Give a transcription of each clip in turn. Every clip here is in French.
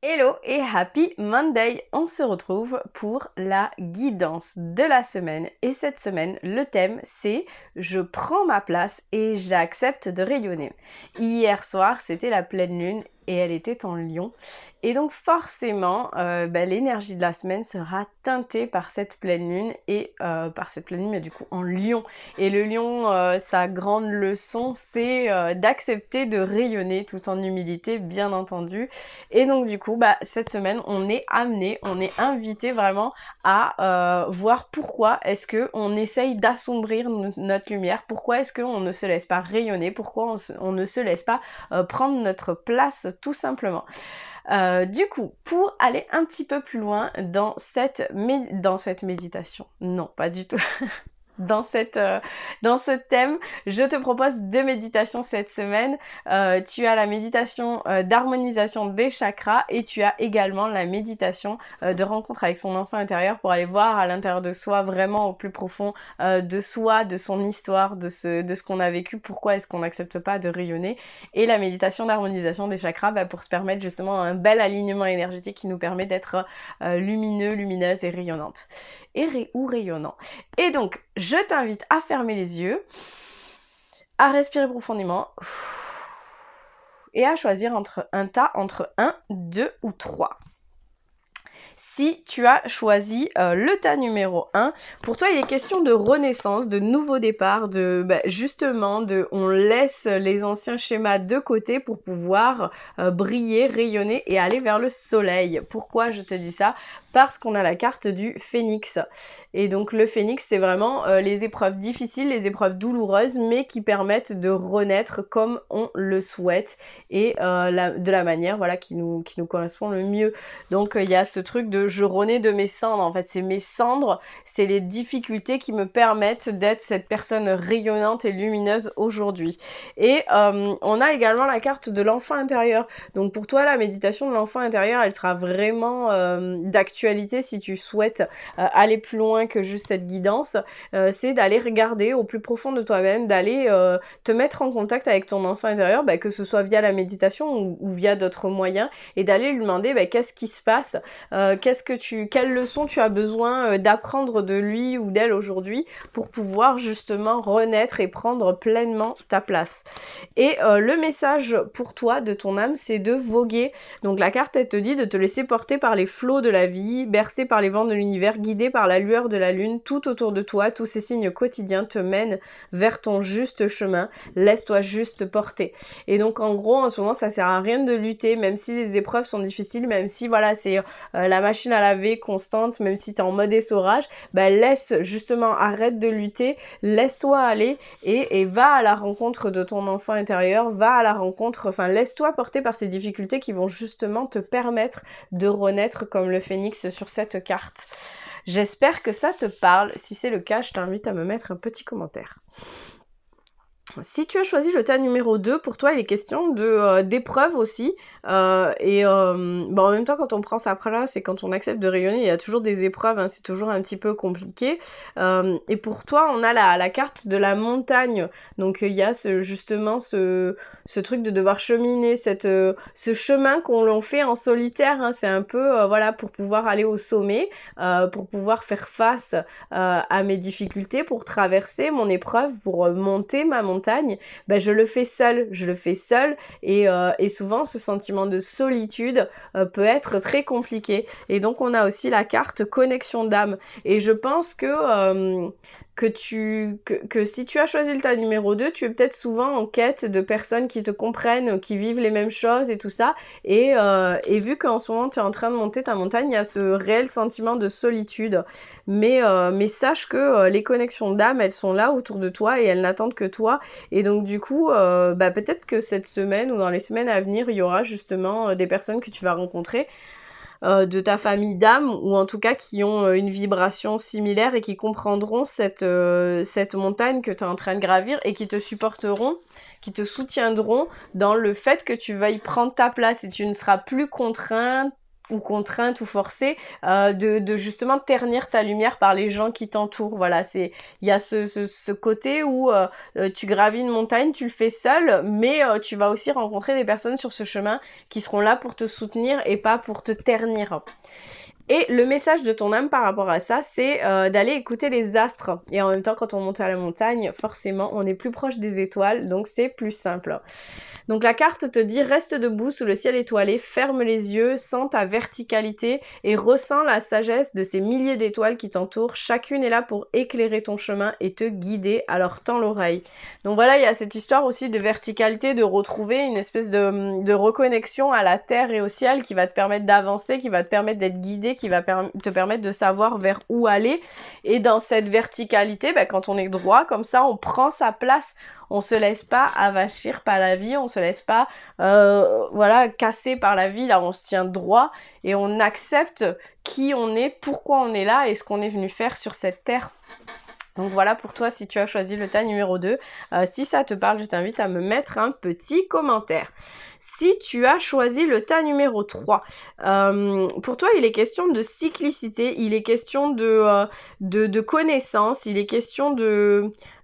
Hello et happy Monday! On se retrouve pour la guidance de la semaine et cette semaine le thème c'est je prends ma place et j'accepte de rayonner. Hier soir c'était la pleine lune et elle était en Lion et donc forcément l'énergie de la semaine sera teintée par cette pleine lune et par cette pleine lune mais du coup en Lion. Et le Lion, sa grande leçon c'est d'accepter de rayonner tout en humilité bien entendu. Et donc du coup, cette semaine, on est invité vraiment à voir pourquoi est-ce qu'on essaye d'assombrir notre lumière, pourquoi est-ce qu'on ne se laisse pas rayonner, pourquoi on ne se laisse pas prendre notre place tout simplement. Du coup, pour aller un petit peu plus loin dans cette méditation, non, pas du tout. Dans ce thème, je te propose deux méditations cette semaine. Tu as la méditation d'harmonisation des chakras et tu as également la méditation de rencontre avec son enfant intérieur pour aller voir à l'intérieur de soi, vraiment au plus profond de soi, de son histoire, de ce qu'on a vécu, pourquoi est-ce qu'on n'accepte pas de rayonner. Et la méditation d'harmonisation des chakras pour se permettre justement un bel alignement énergétique qui nous permet d'être lumineux, lumineuse et rayonnante. Ou rayonnant. Et donc, je t'invite à fermer les yeux, à respirer profondément et à choisir un tas entre 1, 2 ou 3. Si tu as choisi le tas numéro 1, pour toi il est question de renaissance, de nouveau départ, justement on laisse les anciens schémas de côté pour pouvoir briller, rayonner et aller vers le soleil. Pourquoi je te dis ça? Parce qu'on a la carte du phénix. Et donc le phénix c'est vraiment les épreuves difficiles, les épreuves douloureuses mais qui permettent de renaître comme on le souhaite et de la manière qui nous correspond le mieux. Donc il y a ce truc de je renais de mes cendres, en fait c'est mes cendres, c'est les difficultés qui me permettent d'être cette personne rayonnante et lumineuse aujourd'hui. Et on a également la carte de l'enfant intérieur. Donc pour toi la méditation de l'enfant intérieur elle sera vraiment d'actualité si tu souhaites aller plus loin que juste cette guidance, c'est d'aller regarder au plus profond de toi-même, d'aller te mettre en contact avec ton enfant intérieur, que ce soit via la méditation ou via d'autres moyens, et d'aller lui demander qu'est-ce qui se passe, quelle leçon tu as besoin d'apprendre de lui ou d'elle aujourd'hui pour pouvoir justement renaître et prendre pleinement ta place. Et le message pour toi de ton âme c'est de voguer. Donc la carte elle te dit de te laisser porter par les flots de la vie, bercé par les vents de l'univers, guidé par la lueur de la lune, tout autour de toi, tous ces signes quotidiens te mènent vers ton juste chemin, laisse-toi juste porter. Et donc en gros en ce moment ça sert à rien de lutter, même si les épreuves sont difficiles, même si c'est la machine à laver constante, même si t'es en mode essorage, laisse justement, arrête de lutter, laisse-toi aller et va à la rencontre de ton enfant intérieur, va à la rencontre, laisse-toi porter par ces difficultés qui vont justement te permettre de renaître comme le phénix sur cette carte. J'espère que ça te parle. Si c'est le cas, je t'invite à me mettre un petit commentaire. Si tu as choisi le tas numéro 2, pour toi il est question d'épreuves aussi, en même temps quand on prend sa place et quand on accepte de rayonner, il y a toujours des épreuves, hein, c'est toujours un petit peu compliqué, et pour toi on a la carte de la montagne, donc il y a justement ce truc de devoir cheminer, ce chemin qu'on fait en solitaire, hein, c'est un peu pour pouvoir aller au sommet, pour pouvoir faire face à mes difficultés, pour traverser mon épreuve, pour monter ma montagne, je le fais seule et souvent ce sentiment de solitude peut être très compliqué. Et donc on a aussi la carte connexion d'âme. Et je pense que si tu as choisi le tas numéro 2, tu es peut-être souvent en quête de personnes qui te comprennent, qui vivent les mêmes choses et tout ça. Et vu qu'en ce moment tu es en train de monter ta montagne, il y a ce réel sentiment de solitude. Mais sache que les connexions d'âme, elles sont là autour de toi et elles n'attendent que toi. Et donc du coup, peut-être que cette semaine ou dans les semaines à venir, il y aura justement des personnes que tu vas rencontrer de ta famille d'âme, ou en tout cas qui ont une vibration similaire et qui comprendront cette montagne que tu es en train de gravir et qui te supporteront, qui te soutiendront dans le fait que tu veuilles prendre ta place et tu ne seras plus contrainte ou contrainte ou forcée de justement ternir ta lumière par les gens qui t'entourent. Voilà, il y a ce côté où tu gravis une montagne, tu le fais seul, mais tu vas aussi rencontrer des personnes sur ce chemin qui seront là pour te soutenir et pas pour te ternir. Et le message de ton âme par rapport à ça, c'est d'aller écouter les astres. Et en même temps, quand on monte à la montagne, forcément, on est plus proche des étoiles, donc c'est plus simple. Donc la carte te dit reste debout sous le ciel étoilé, ferme les yeux, sens ta verticalité et ressens la sagesse de ces milliers d'étoiles qui t'entourent. Chacune est là pour éclairer ton chemin et te guider, alors tends l'oreille. Donc voilà, il y a cette histoire aussi de verticalité, de retrouver une espèce de reconnexion à la terre et au ciel qui va te permettre d'avancer, qui va te permettre d'être guidé, qui va te permettre de savoir vers où aller. Et dans cette verticalité, quand on est droit comme ça, on prend sa place. On se laisse pas avachir par la vie, on se laisse pas voilà, casser par la vie, là on se tient droit et on accepte qui on est, pourquoi on est là et ce qu'on est venu faire sur cette terre. Donc voilà pour toi si tu as choisi le tas numéro 2. Si ça te parle, je t'invite à me mettre un petit commentaire. Si tu as choisi le tas numéro 3, pour toi il est question de cyclicité, il est question de connaissance, il est question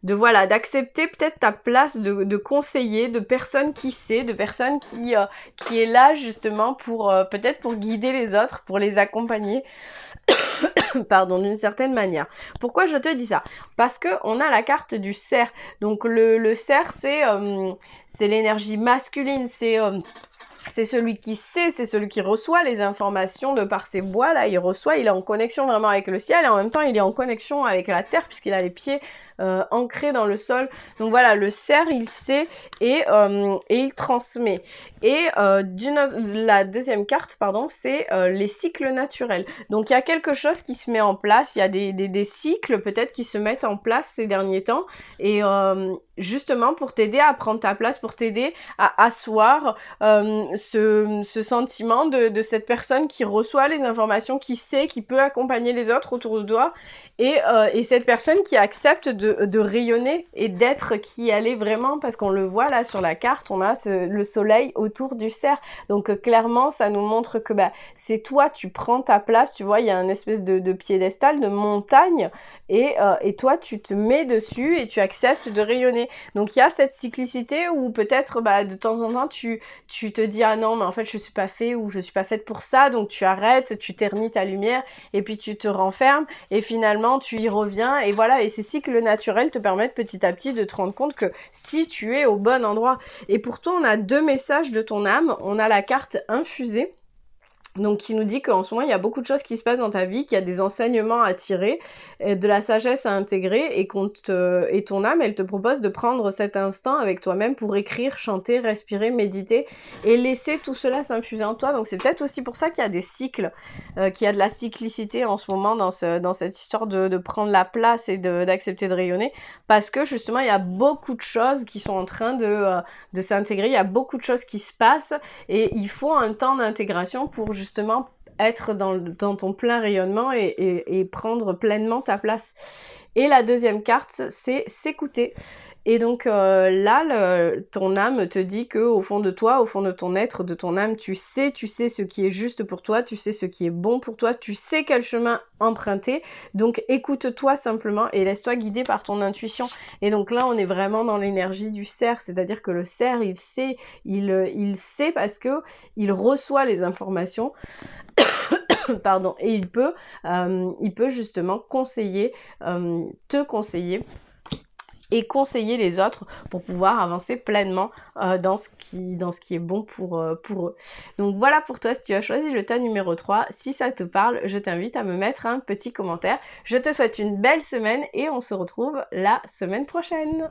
voilà, d'accepter peut-être ta place de conseiller, de personne qui sait, de personne qui est là justement pour peut-être pour guider les autres, pour les accompagner. Pardon, d'une certaine manière. Pourquoi je te dis ça? Parce que on a la carte du cerf. Donc le cerf, c'est l'énergie masculine, c'est celui qui sait, c'est celui qui reçoit les informations de par ses bois, là, il est en connexion vraiment avec le ciel et en même temps il est en connexion avec la terre puisqu'il a les pieds ancrés dans le sol. Donc voilà, le cerf, il sait et il transmet. Et la deuxième carte, pardon, c'est les cycles naturels. Donc il y a quelque chose qui se met en place, il y a des cycles peut-être qui se mettent en place ces derniers temps et justement pour t'aider à prendre ta place, pour t'aider à asseoir ce sentiment de cette personne qui reçoit les informations, qui sait, qui peut accompagner les autres autour de toi et cette personne qui accepte de rayonner et d'être qui elle est vraiment, parce qu'on le voit là sur la carte, on a le soleil autour du cerf, donc clairement ça nous montre que c'est toi, tu prends ta place, tu vois, il y a une espèce de piédestal, de montagne et toi tu te mets dessus et tu acceptes de rayonner. Donc il y a cette cyclicité où peut-être de temps en temps tu te dis ah non mais en fait je suis pas fait ou je suis pas faite pour ça, donc tu arrêtes, tu ternis ta lumière et puis tu te renfermes et finalement tu y reviens et voilà, et ces cycles naturels te permettent petit à petit de te rendre compte que si tu es au bon endroit. Et pourtant on a deux messages de ton âme, on a la carte infusée, donc qui nous dit qu'en ce moment il y a beaucoup de choses qui se passent dans ta vie, qu'il y a des enseignements à tirer, de la sagesse à intégrer et ton âme elle te propose de prendre cet instant avec toi-même pour écrire, chanter, respirer, méditer et laisser tout cela s'infuser en toi. Donc c'est peut-être aussi pour ça qu'il y a des cycles, qu'il y a de la cyclicité en ce moment dans cette histoire de prendre la place et d'accepter de rayonner, parce que justement il y a beaucoup de choses qui sont en train de s'intégrer, il y a beaucoup de choses qui se passent et il faut un temps d'intégration pour justement être dans ton plein rayonnement et prendre pleinement ta place. Et la deuxième carte, c'est s'écouter. Et donc là, ton âme te dit que au fond de toi, au fond de ton être, de ton âme, tu sais ce qui est juste pour toi, tu sais ce qui est bon pour toi, tu sais quel chemin emprunter. Donc écoute-toi simplement et laisse-toi guider par ton intuition. Et donc là, on est vraiment dans l'énergie du cerf, c'est-à-dire que le cerf, il sait parce que il reçoit les informations. Pardon, et il peut justement te conseiller et conseiller les autres pour pouvoir avancer pleinement dans ce qui est bon pour eux. Donc voilà pour toi si tu as choisi le tas numéro 3. Si ça te parle, je t'invite à me mettre un petit commentaire. Je te souhaite une belle semaine et on se retrouve la semaine prochaine.